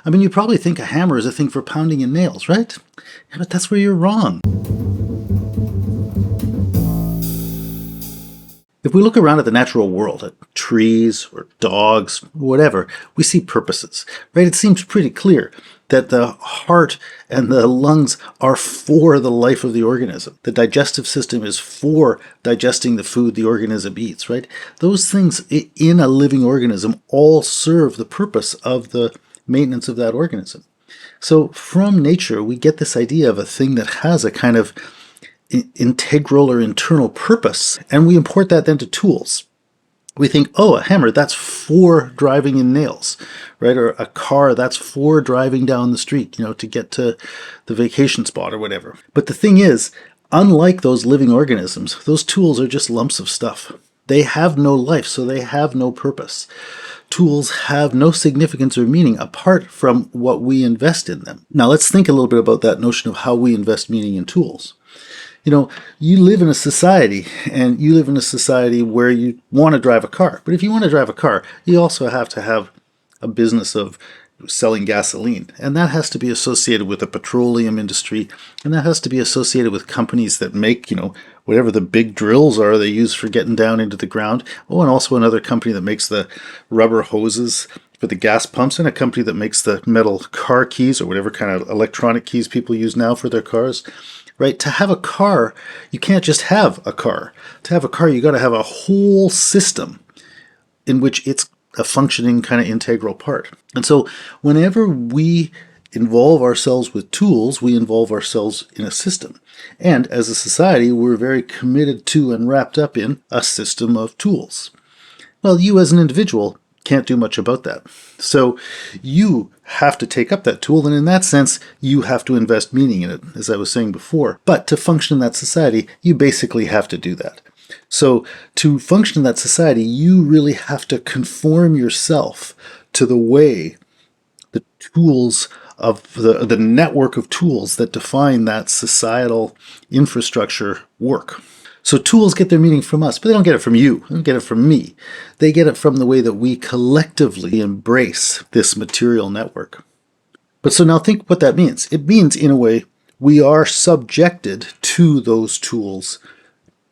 I mean, you probably think a hammer is a thing for pounding in nails, right? Yeah, but that's where you're wrong. If we look around at the natural world, at trees or dogs, whatever, we see purposes, right? It seems pretty clear that the heart and the lungs are for the life of the organism. The digestive system is for digesting the food the organism eats, right? Those things in a living organism all serve the purpose of the maintenance of that organism. So from nature, we get this idea of a thing that has a kind of integral or internal purpose, and we import that then to tools. We think, oh, a hammer, that's for driving in nails, right? Or a car, that's for driving down the street, to get to the vacation spot or whatever. But the thing is, unlike those living organisms, those tools are just lumps of stuff. They have no life, so they have no purpose. Tools have no significance or meaning apart from what we invest in them. Now let's think a little bit about that notion of how we invest meaning in tools. You live in a society, and you live in a society where you want to drive a car. But if you want to drive a car, you also have to have a business of selling gasoline. And that has to be associated with the petroleum industry, and that has to be associated with companies that make, whatever the big drills are they use for getting down into the ground. Oh, and also another company that makes the rubber hoses for the gas pumps, and a company that makes the metal car keys or whatever kind of electronic keys people use now for their cars. Right? To have a car, you can't just have a car. To have a car, you got to have a whole system in which it's a functioning kind of integral part. And so whenever we involve ourselves with tools, we involve ourselves in a system. And as a society, we're very committed to and wrapped up in a system of tools. Well, you as an individual can't do much about that. So you have to take up that tool, and in that sense, you have to invest meaning in it, as I was saying before. But to function in that society, you basically have to do that. So to function in that society, you really have to conform yourself to the way the tools of the network of tools that define that societal infrastructure work. So tools get their meaning from us, but they don't get it from you. They don't get it from me. They get it from the way that we collectively embrace this material network. But so now think what that means. It means, in a way, we are subjected to those tools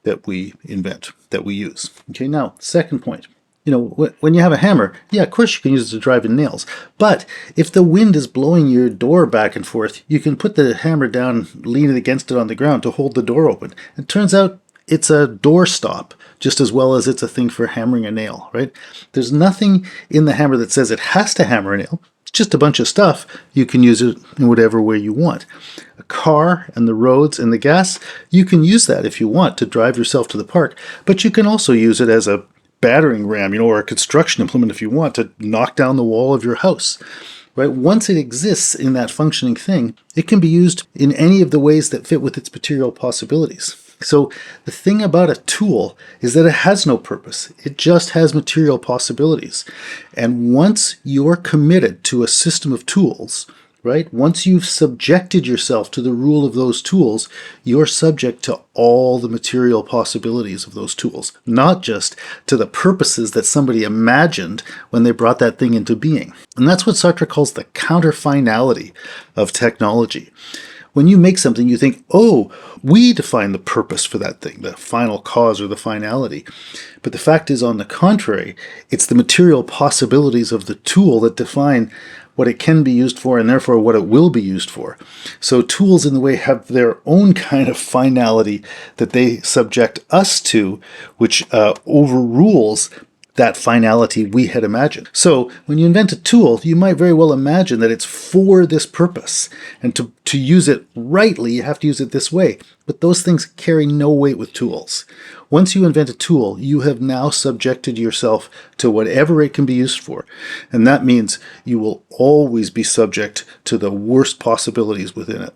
that we invent, that we use. Okay, now, second point. When you have a hammer, yeah, of course you can use it to drive in nails. But if the wind is blowing your door back and forth, you can put the hammer down, lean it against it on the ground to hold the door open. It turns out it's a door stop just as well as it's a thing for hammering a nail, right? There's nothing in the hammer that says it has to hammer a nail. It's just a bunch of stuff. You can use it in whatever way you want. A car and the roads and the gas, you can use that if you want to drive yourself to the park, but you can also use it as a battering ram, or a construction implement if you want to knock down the wall of your house. Right? Once it exists in that functioning thing, it can be used in any of the ways that fit with its material possibilities. So the thing about a tool is that it has no purpose. It just has material possibilities. And once you're committed to a system of tools, right? Once you've subjected yourself to the rule of those tools, you're subject to all the material possibilities of those tools, not just to the purposes that somebody imagined when they brought that thing into being. And that's what Sartre calls the counter-finality of technology. When you make something, you think, oh, we define the purpose for that thing, the final cause or the finality. But the fact is, on the contrary, it's the material possibilities of the tool that define what it can be used for and therefore what it will be used for. So tools in the way have their own kind of finality that they subject us to, which overrules that finality we had imagined. So when you invent a tool, you might very well imagine that it's for this purpose. And to use it rightly, you have to use it this way. But those things carry no weight with tools. Once you invent a tool, you have now subjected yourself to whatever it can be used for. And that means you will always be subject to the worst possibilities within it.